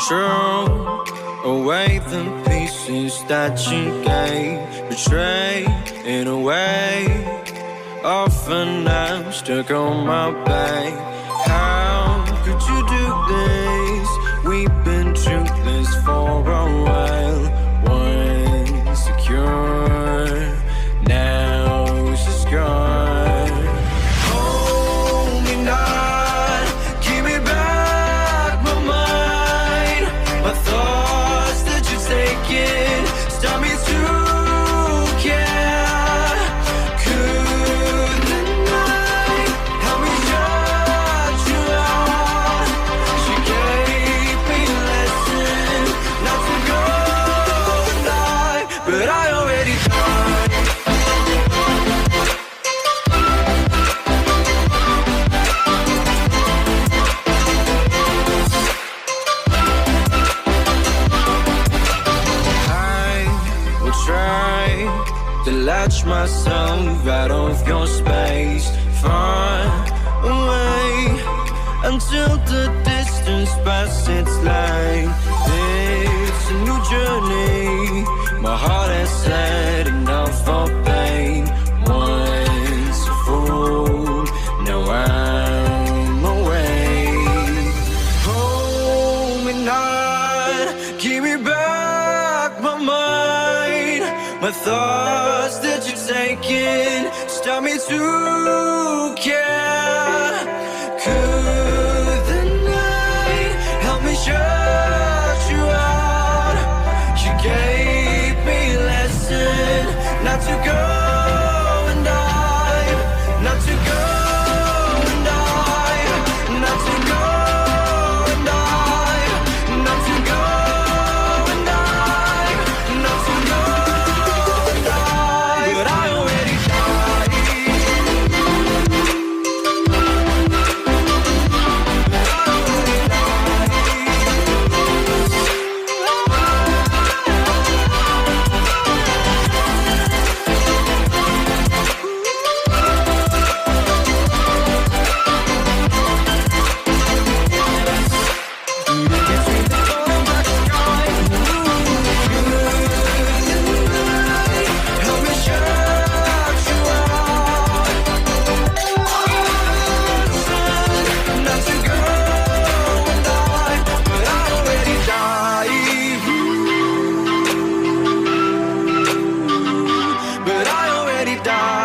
Throw away the pieces that you gave, betray in a way. Often I'm stuck on my back. How could you do this? We've been truthless for a while. Once secure, now she's gone. Hold me not, give me back my mind. My thoughts that you've taken stop me to care. Could the night help me shut you out? She gave me a lesson not to go and die, but I already died. Try to latch myself out of your space, far away, until the distance passes like it's a new journey. My heart has had enough for pain. Once a fool, now I'm away. Hold me not, give me back my mind. My thoughts that you've taken stop me to care. Could the night help me shut you out? You gave me a lesson not to go and die, not to go and die, not to go and die, not to go and die, not to go. But I already died. Die.